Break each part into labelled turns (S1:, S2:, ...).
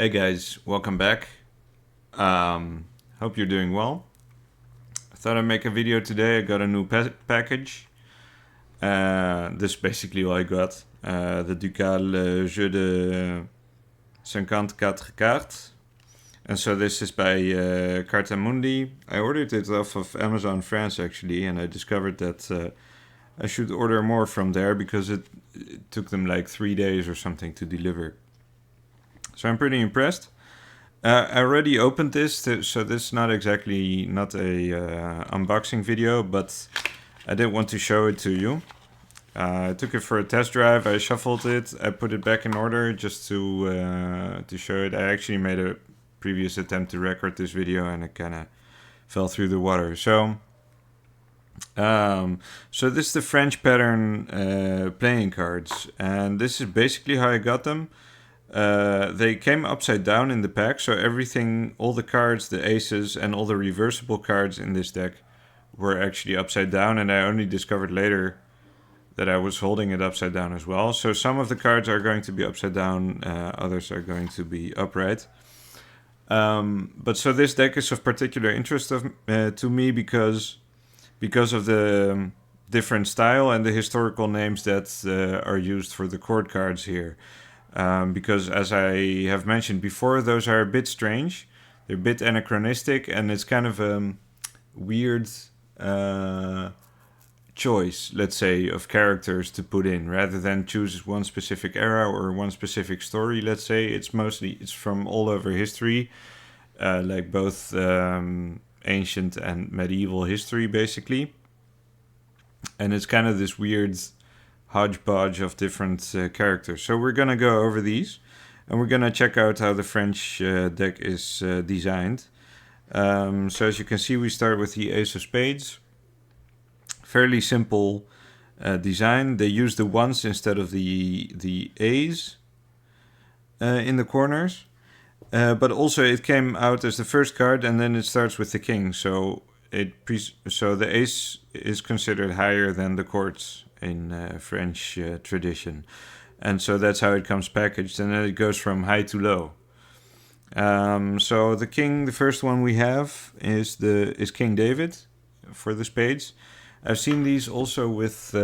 S1: Hey guys, welcome back. Hope you're doing well. I thought I'd make a video today. I got a new package. This is basically what I got. The Ducale Jeu de 54 cartes. And so this is by Cartomancy. I ordered it off of Amazon France actually, and I discovered that I should order more from there because it took them like 3 days or something to deliver. So I'm pretty impressed. I already opened this, so this is not exactly not a unboxing video, but I did want to show it to you. I took it for a test drive. I shuffled it. I put it back in order just to show it. I actually made a previous attempt to record this video, and it kind of fell through the water. So this is the French pattern playing cards, and this is basically how I got them. They came upside down in the pack, so everything, all the cards, the aces, and all the reversible cards in this deck were actually upside down, and I only discovered later that I was holding it upside down as well. So some of the cards are going to be upside down, others are going to be upright. But so this deck is of particular interest to me because of the different style and the historical names that are used for the court cards here. Because as I have mentioned before, those are a bit strange. They're a bit anachronistic, and it's kind of a weird choice, let's say, of characters to put in. Rather than choose one specific era or one specific story, let's say, it's from all over history, like both ancient and medieval history, basically. And it's kind of this weird hodgepodge of different characters. So we're gonna go over these, and we're gonna check out how the French deck is designed. So as you can see, we start with the Ace of Spades. Fairly simple design. They use the ones instead of the A's in the corners. But also it came out as the first card, and then it starts with the king. So the ace is considered higher than the courts in French tradition, and so that's how it comes packaged, and then it goes from high to low. So the king, the first one we have is King David for the spades. I've seen these also with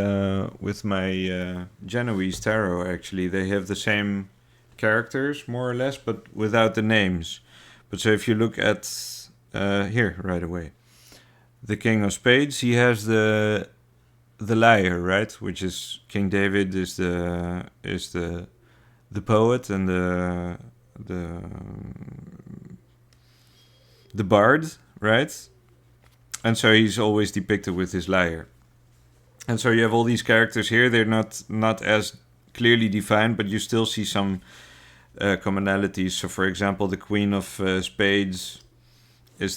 S1: my Genoese tarot. Actually, they have the same characters more or less, but without the names. But so if you look at here right away, the King of Spades, he has the lyre, right? Which is King David is the poet and the bard, right? And so he's always depicted with his lyre. And so you have all these characters here. They're not as clearly defined, but you still see some commonalities. So, for example, the Queen of Spades is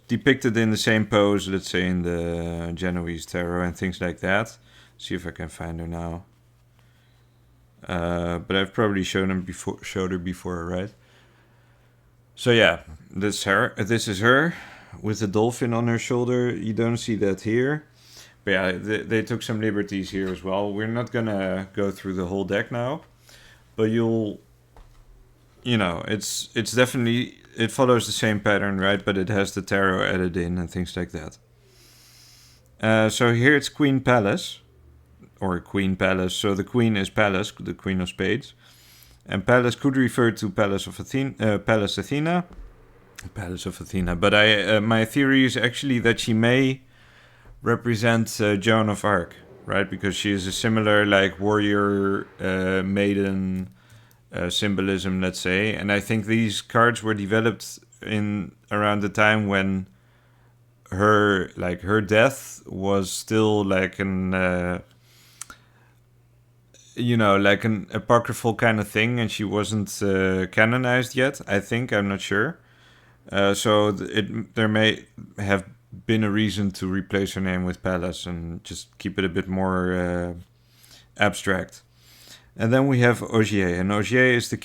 S1: depicted in the same pose, let's say, in the Genoese tarot and things like that. See if I can find her now. But I've probably showed her before, right? So yeah, this is her with the dolphin on her shoulder. You don't see that here. But yeah, they took some liberties here as well. We're not gonna go through the whole deck now, but it's definitely, it follows the same pattern, right? But it has the tarot added in and things like that. So here it's Queen Palace, or Queen Palace. So the Queen is Palace, the Queen of Spades. And Palace could refer to Palace of Athena. Palace of Athena. But my theory is actually that she may represent Joan of Arc, right? Because she is a similar like warrior maiden symbolism, let's say. And I think these cards were developed in around the time when her death was still like an an apocryphal kind of thing, and she wasn't canonized yet. I think, I'm not sure. So there may have been a reason to replace her name with Palace and just keep it a bit more abstract. And then we have Ogier, and Ogier is the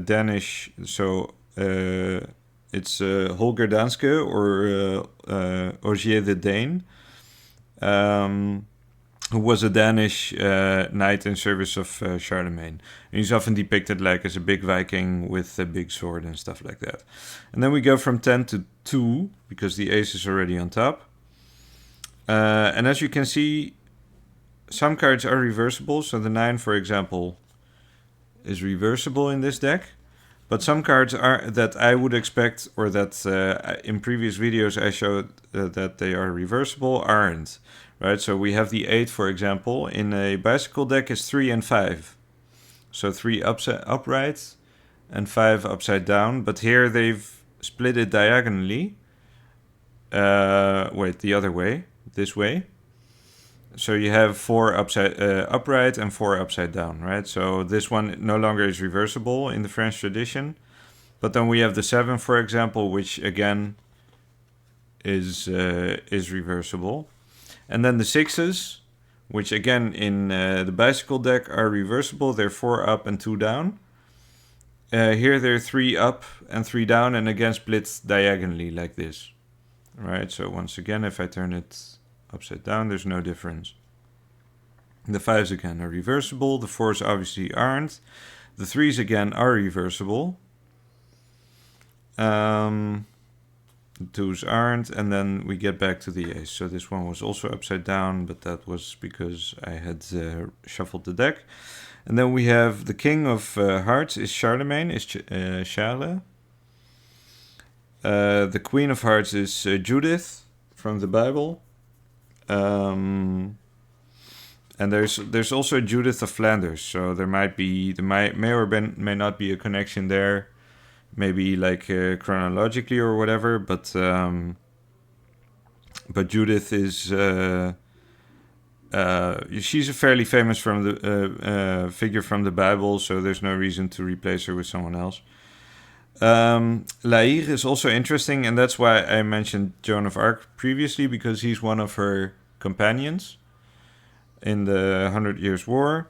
S1: Danish. So it's Holger Danske or Ogier the Dane. who was a Danish knight in service of Charlemagne. And he's often depicted like as a big Viking with a big sword and stuff like that. And then we go from 10 to 2, because the ace is already on top. And as you can see, some cards are reversible. So the 9, for example, is reversible in this deck. But some cards are that I would expect, or that in previous videos I showed that they are reversible, aren't. Right, so we have the 8, for example. In a bicycle deck is 3 and 5. So 3 upright and 5 upside down. But here they've split it diagonally. Wait, the other way. This way. So you have 4 upright and 4 upside down, right? So this one no longer is reversible in the French tradition. But then we have the 7, for example, which again is reversible. And then the 6s, which again in the bicycle deck are reversible. They're 4 up and 2 down. Here they're 3 up and 3 down, and again split diagonally like this. Right, so once again, if I turn it upside down, there's no difference. The 5s again are reversible. The 4s obviously aren't. The 3s again are reversible. The 2s aren't, and then we get back to the ace. So this one was also upside down, but that was because I had shuffled the deck. And then we have the king of hearts is Charlemagne, is Charles. The queen of hearts is Judith from the Bible. And there's also Judith of Flanders, so there may or may not be a connection there. Maybe like chronologically or whatever, but Judith is she's a fairly famous figure from the Bible, so there's no reason to replace her with someone else. Laïr is also interesting, and that's why I mentioned Joan of Arc previously, because he's one of her companions in the 100 Years' War.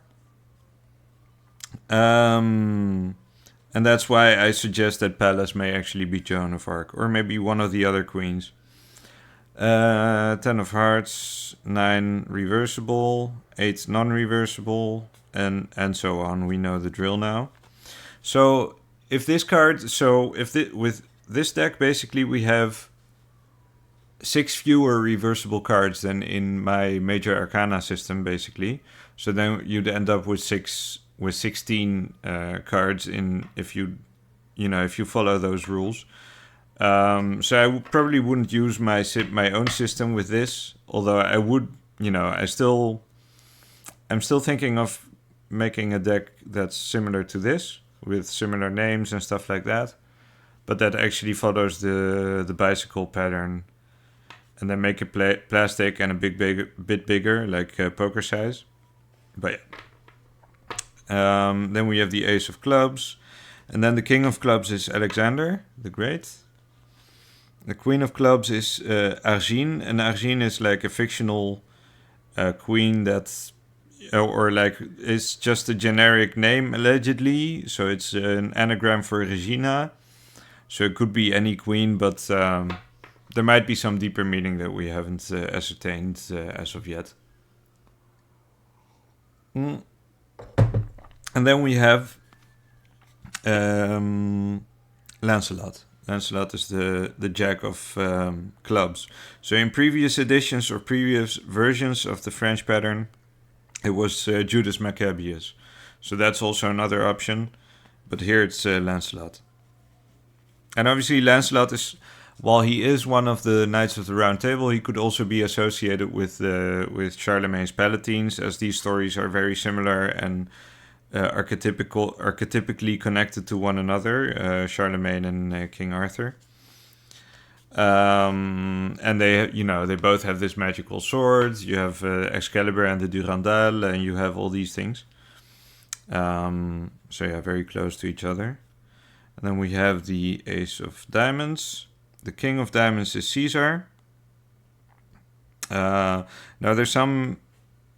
S1: And that's why I suggest that Pallas may actually be Joan of Arc, or maybe one of the other queens. 10 of Hearts, 9 reversible, 8 non-reversible, and so on. We know the drill now. So with this deck, basically we have 6 fewer reversible cards than in my Major Arcana system, basically. So then you'd end up with 16 cards if you follow those rules. So I probably wouldn't use my own system with this, although I would. I'm still thinking of making a deck that's similar to this, with similar names and stuff like that, but that actually follows the bicycle pattern, and then make it plastic and a bit bigger, like poker size. But yeah. Then we have the Ace of Clubs, and then the King of Clubs is Alexander the Great. The Queen of Clubs is Argine, and Argine is like a fictional queen that's, or like, it's just a generic name allegedly. So it's an anagram for Regina. So it could be any queen, but there might be some deeper meaning that we haven't ascertained as of yet. And then we have Lancelot. Lancelot is the Jack of clubs. So in previous editions or previous versions of the French pattern, it was Judas Maccabeus. So that's also another option. But here it's Lancelot. And obviously Lancelot is, while he is one of the Knights of the Round Table, he could also be associated with Charlemagne's Palatines, as these stories are very similar and archetypically connected to one another, Charlemagne and King Arthur. And they both have this magical sword. You have Excalibur and the Durandal, and you have all these things. So yeah, very close to each other. And then we have the Ace of Diamonds. The King of Diamonds is Caesar. Now there's some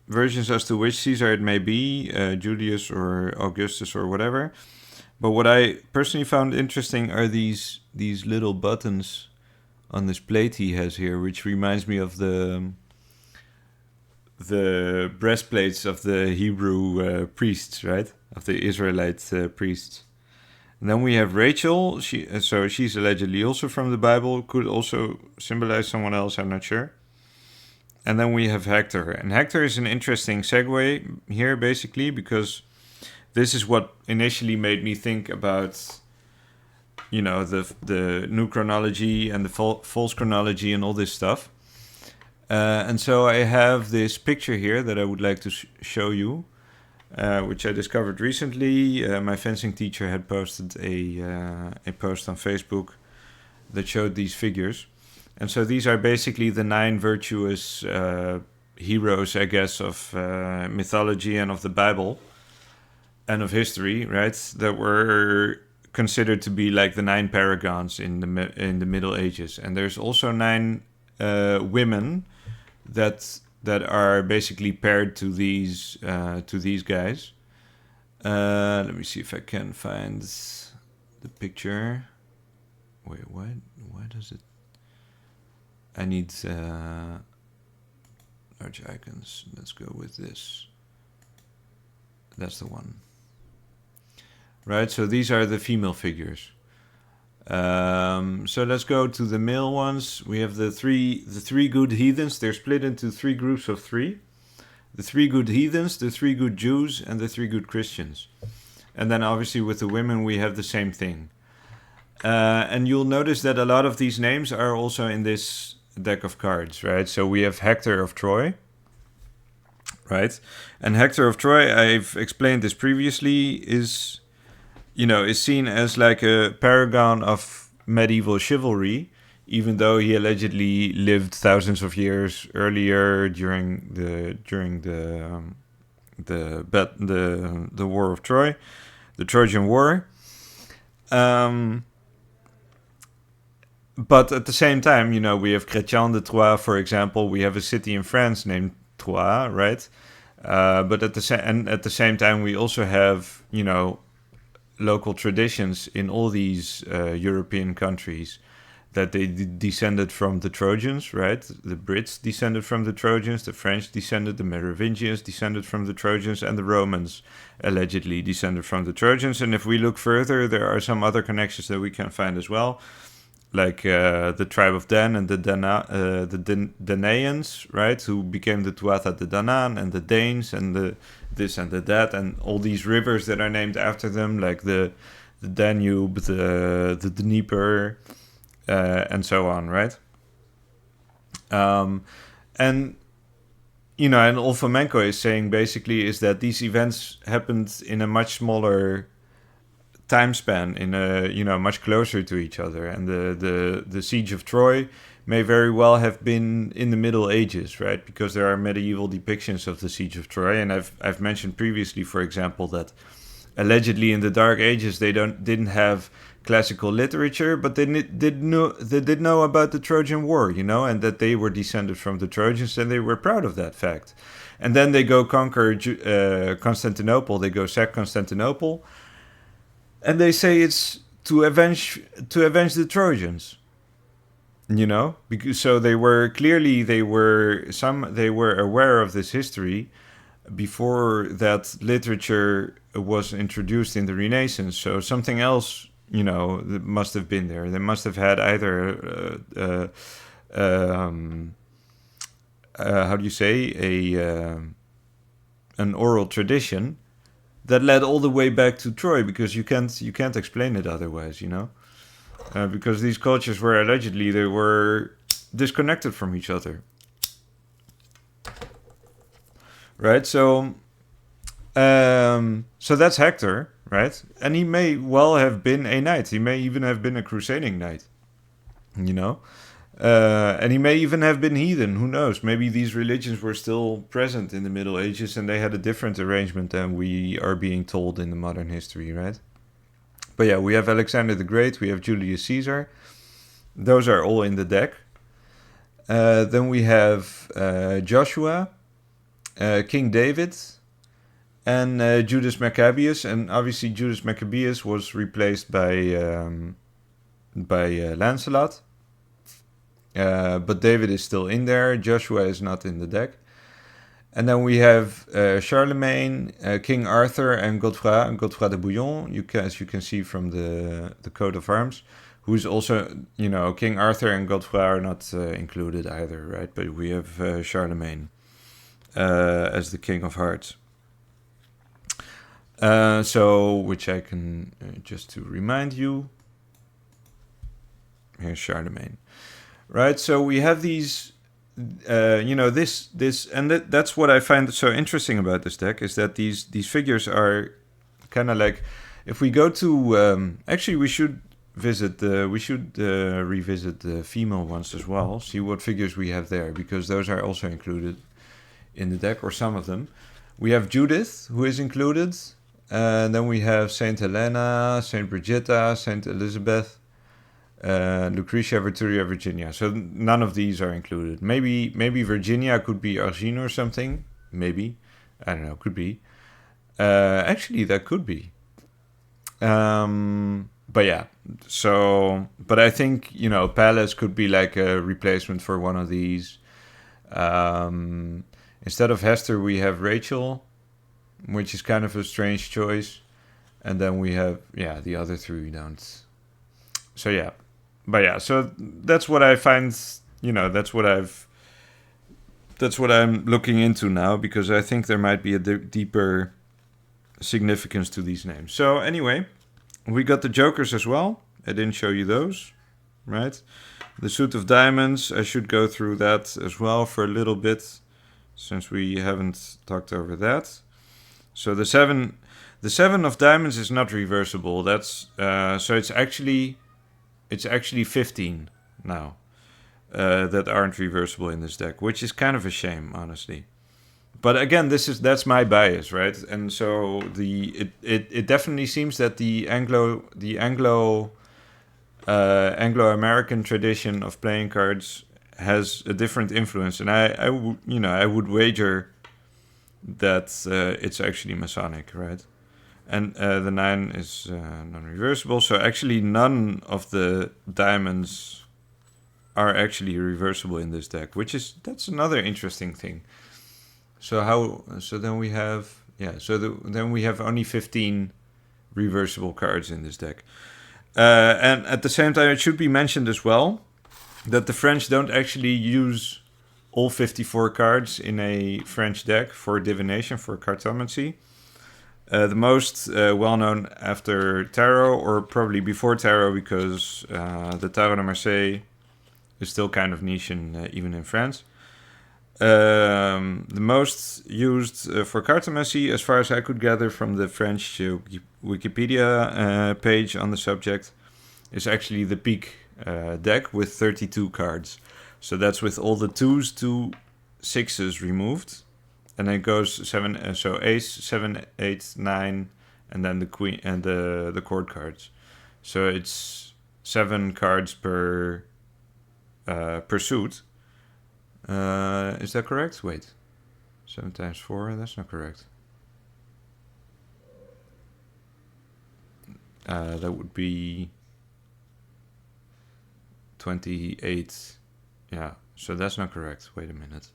S1: versions as to which Caesar it may be, Julius or Augustus or whatever. But what I personally found interesting are these little buttons on this plate he has here, which reminds me of the the breastplates of the Hebrew priests, right? Of the Israelite priests. And then we have Rachel. She's allegedly also from the Bible. Could also symbolize someone else. I'm not sure. And then we have Hector. And Hector is an interesting segue here, basically, because this is what initially made me think about, the new chronology and the false chronology and all this stuff. And so I have this picture here that I would like to show you, which I discovered recently. My fencing teacher had posted a post on Facebook that showed these figures. And so these are basically the 9 virtuous heroes, I guess, of mythology and of the Bible and of history, right? That were considered to be like the 9 paragons in the Middle Ages. And there's also 9 women that are basically paired to these guys. Let me see if I can find the picture. Wait, why does it? I need large icons. Let's go with this. That's the one. Right, so these are the female figures. So let's go to the male ones. We have the three good heathens. They're split into 3 groups of 3. The 3 good heathens, the 3 good Jews, and the 3 good Christians. And then obviously with the women we have the same thing. And you'll notice that a lot of these names are also in this deck of cards, right? So we have Hector of Troy, right? And Hector of Troy, I've explained this previously, is seen as like a paragon of medieval chivalry, even though he allegedly lived thousands of years earlier during the War of Troy, the Trojan War. But at the same time, we have Chrétien de Troyes, for example. We have a city in France named Troyes, right? But at the same time, we also have, local traditions in all these European countries that they descended from the Trojans, right? The Brits descended from the Trojans, the French descended, the Merovingians descended from the Trojans, and the Romans allegedly descended from the Trojans. And if we look further, there are some other connections that we can find as well, like the tribe of Dan and the Danaans, right, who became the Tuatha de Danann, and the Danes, and the this and the that, and all these rivers that are named after them, like the Danube, the Dnieper, and so on, right? And and all Fomenko is saying basically is that these events happened in a much smaller time span, in a much closer to each other, and the siege of Troy may very well have been in the Middle Ages, right? Because there are medieval depictions of the siege of Troy, and I've mentioned previously, for example, that allegedly in the Dark Ages they didn't have classical literature, but they did know about the Trojan War, and that they were descended from the Trojans, and they were proud of that fact. And then they go conquer Constantinople. They go sack Constantinople. And they say it's to avenge the Trojans, because so they were aware of this history before that literature was introduced in the Renaissance. So something else, must have been there. They must have had either how do you say, an oral tradition that led all the way back to Troy, because you can't explain it otherwise, because these cultures were allegedly they were disconnected from each other, right? So that's Hector, right? And he may well have been a knight. He may even have been a crusading knight, and he may even have been heathen. Who knows? Maybe these religions were still present in the Middle Ages and they had a different arrangement than we are being told in the modern history, right? But yeah, we have Alexander the Great, we have Julius Caesar. Those are all in the deck. Then we have Joshua, King David, and Judas Maccabeus. And obviously Judas Maccabeus was replaced by Lancelot. But David is still in there. Joshua is not in the deck. And then we have Charlemagne, King Arthur, and Godefroy de Bouillon. As you can see from the coat of arms, who's also, King Arthur and Godefroy are not included either, right? But we have Charlemagne as the King of Hearts. Which I can just to remind you. Here's Charlemagne, right? So we have these. This and that's what I find so interesting about this deck is that these figures are kind of like, if we go to actually we should revisit the female ones as well, see what figures we have there, because those are also included in the deck, or some of them. We have Judith, who is included, and then we have Saint Helena, Saint Brigitta, Saint Elizabeth, Lucretia, Vittoria, Virginia. So none of these are included. Maybe Virginia could be Argine or something. Maybe. I don't know. Could be. Actually, that could be. But yeah. So, but I think, Palace could be like a replacement for one of these. Instead of Hester, we have Rachel, which is kind of a strange choice. And then we have, the other three we don't. So yeah. But yeah, so that's what I find, that's what I'm looking into now, because I think there might be a deeper significance to these names. So anyway, we got the Jokers as well. I didn't show you those, right? The Suit of Diamonds, I should go through that as well for a little bit, since we haven't talked over that. So the seven of Diamonds is not reversible. That's so it's actually 15 now that aren't reversible in this deck, which is kind of a shame, honestly. But again, that's my bias, right? And so it definitely seems that the Anglo-American tradition of playing cards has a different influence, and I would wager that it's actually Masonic, right? And the 9 is non-reversible. So actually none of the diamonds are actually reversible in this deck, that's another interesting thing. So then we have, then we have only 15 reversible cards in this deck. And at the same time, it should be mentioned as well that the French don't actually use all 54 cards in a French deck for divination, for cartomancy. The most well-known after Tarot, or probably before Tarot, because the Tarot de Marseille is still kind of niche even in France. The most used for cartomancy, as far as I could gather from the French Wikipedia page on the subject, is actually the Pique deck with 32 cards. So that's with all the 2s, 2 6s removed. And then it goes 7, so ace, 7, 8, 9, and then the queen and the court cards. So it's 7 cards per suit. Is that correct? Wait, 7 times 4. That's not correct. That would be 28. Yeah, so that's not correct. Wait a minute.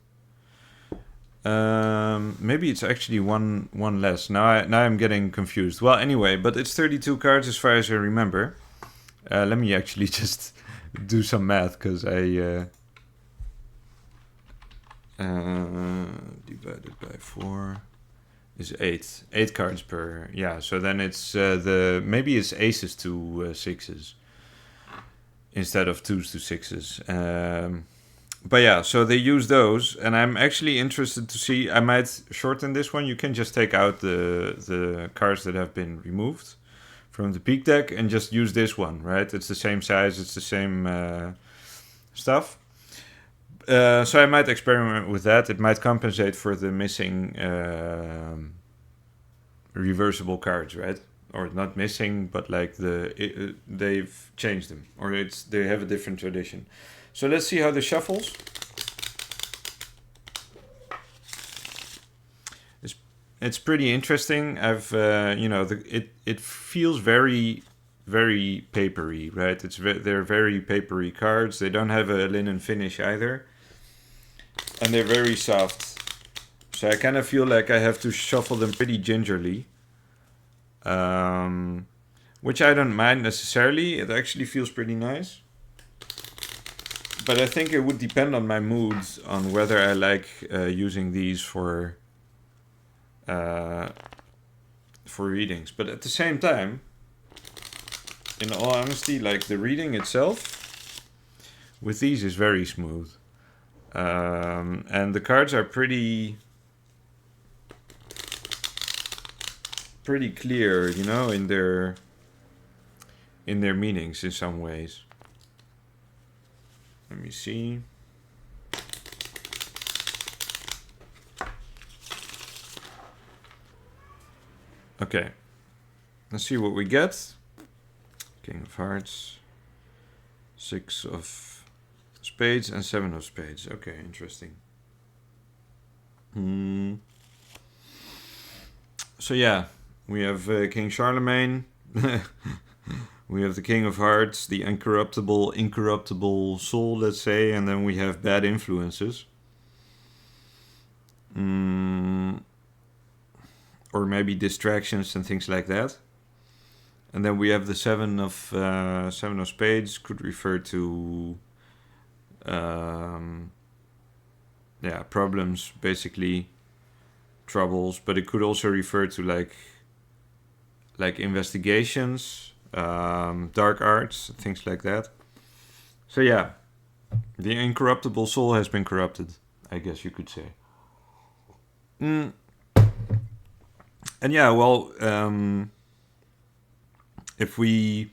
S1: Maybe it's actually one less. Now I'm getting confused. Well, anyway, but it's 32 cards as far as I remember. Let me actually just do some math, because I divided by 4 is 8. 8 cards per. Yeah, so then it's maybe it's aces to 6s instead of 2s to 6s. But yeah, so they use those, and I'm actually interested to see. I might shorten this one. You can just take out the cards that have been removed from the Pique deck and just use this one, right? It's the same size, it's the same stuff. So I might experiment with that. It might compensate for the missing reversible cards, right? Or not missing, but like they've changed them, or they have a different tradition. So let's see how this shuffles. It's pretty interesting. It feels very, very papery, right? They're very papery cards. They don't have a linen finish either, and they're very soft. So I kind of feel like I have to shuffle them pretty gingerly. Which I don't mind necessarily. It actually feels pretty nice. But I think it would depend on my moods on whether I like using these for readings. But at the same time, in all honesty, like the reading itself with these is very smooth. And the cards are pretty clear, you know, in their meanings in some ways. Let me see. Okay. Let's see what we get. King of Hearts. 6 of Spades and 7 of Spades. Okay, interesting. So yeah, we have King Charlemagne. We have the King of Hearts, the incorruptible soul, let's say, and then we have bad influences. Or maybe distractions and things like that. And then we have the 7 of Spades, could refer to problems, basically troubles, but it could also refer to like investigations, dark arts, things like that. So yeah, the incorruptible soul has been corrupted, I guess you could say. And yeah, well, if we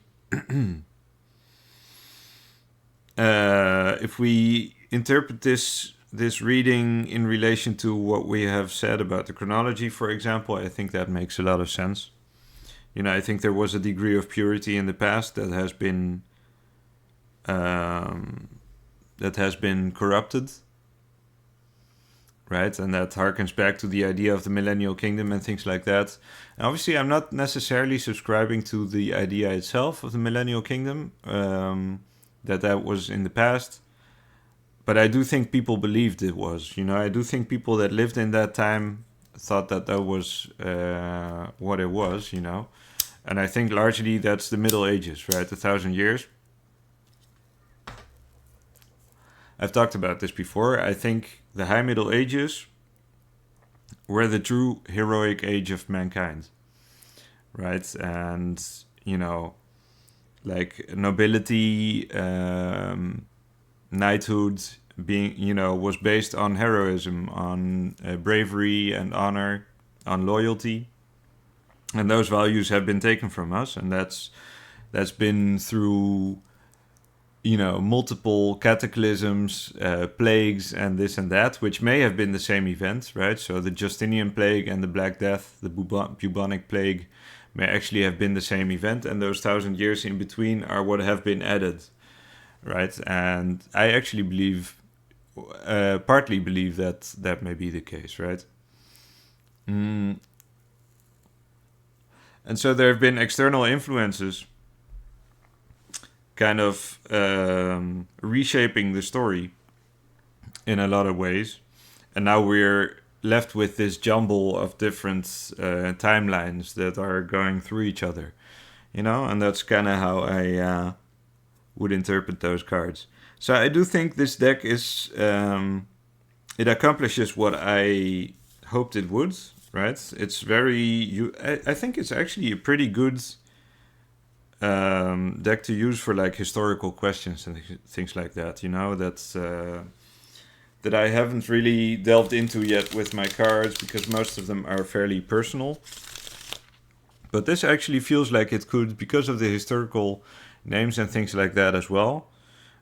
S1: interpret this reading in relation to what we have said about the chronology, for example, I think that makes a lot of sense. You know, I think there was a degree of purity in the past that has been corrupted, right? And that harkens back to the idea of the millennial kingdom and things like that. And obviously, I'm not necessarily subscribing to the idea itself of the millennial kingdom, that was in the past. But I do think people believed it was. You know, I do think people that lived in that time thought that was what it was, you know. And I think largely that's the Middle Ages, right? 1,000 years. I've talked about this before. I think the High Middle Ages were the true heroic age of mankind, right? And, you know, like nobility, knighthood being, you know, was based on heroism, on bravery and honor, on loyalty. And those values have been taken from us, and that's been through, you know, multiple cataclysms, plagues, and this and that, which may have been the same event, right? So the Justinian plague and the Black Death, the bubonic plague, may actually have been the same event, and those 1,000 years in between are what have been added, right? And I actually partly believe that may be the case, right? And so there have been external influences kind of reshaping the story in a lot of ways. And now we're left with this jumble of different timelines that are going through each other, you know? And that's kind of how I would interpret those cards. So I do think this deck is... it accomplishes what I hoped it would, right? It's very... I think it's actually a pretty good... deck to use for like historical questions and things like that, you know, that's that I haven't really delved into yet with my cards because most of them are fairly personal. But this actually feels like it could, because of the historical names and things like that as well.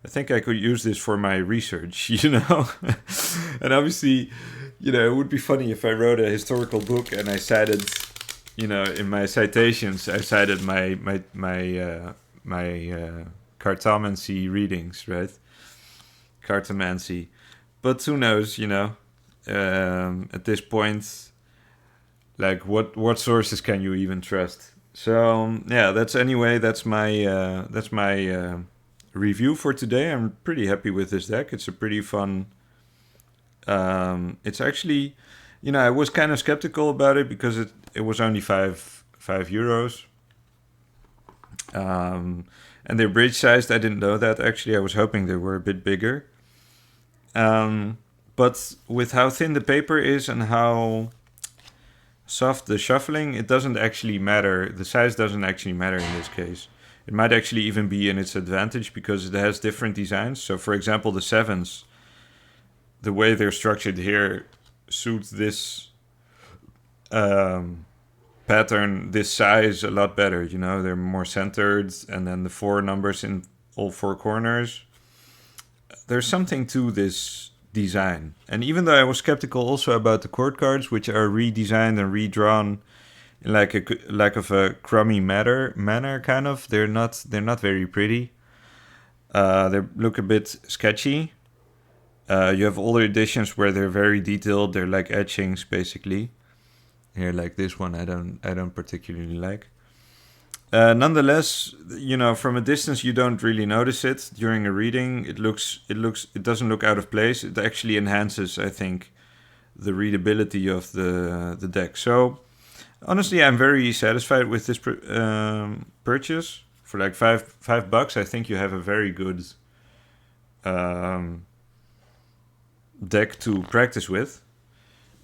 S1: I think I could use this for my research, you know. And obviously, you know, it would be funny if I wrote a historical book and I cited, you know, in my citations, I cited my Cartomancy readings, right? Cartomancy. But who knows, you know, at this point, like what sources can you even trust? So yeah, that's my review for today. I'm pretty happy with this deck. It's a pretty fun. It's actually, I was kind of skeptical about it because it was only five euros. And they're bridge sized. I didn't know that actually. I was hoping they were a bit bigger. But with how thin the paper is and how soft the shuffling, it doesn't actually matter. The size doesn't actually matter in this case. It might actually even be in its advantage because it has different designs. So for example, the sevens, the way they're structured here suits this pattern, this size a lot better. They're more centered, and then the 4 numbers in all 4 corners. There's something to this design. And even though I was skeptical also about the chord cards, which are redesigned and redrawn in like of a crummy manner kind of, they're not very pretty. They look a bit sketchy. You have older editions where they're very detailed. They're like etchings basically. Here, like this one, I don't particularly like. Nonetheless, from a distance you don't really notice it. During a reading, it doesn't look out of place. It actually enhances, I think, the readability of the deck. So honestly, I'm very satisfied with this purchase. For like $5, I think you have a very good deck to practice with.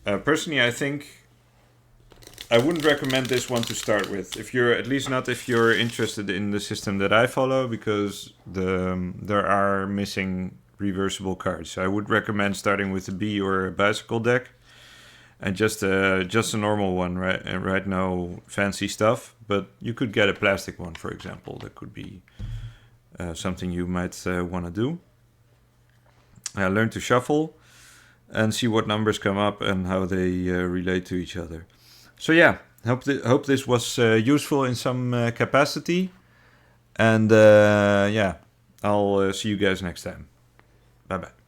S1: Personally, I think I wouldn't recommend this one to start with. If you're interested in the system that I follow, because there are missing reversible cards. So I would recommend starting with a B or a bicycle deck, and just a normal one, right? No fancy stuff, but you could get a plastic one, for example. That could be something you might want to do. Learn to shuffle and see what numbers come up and how they relate to each other. So yeah, hope this was useful in some capacity. And I'll see you guys next time. Bye-bye.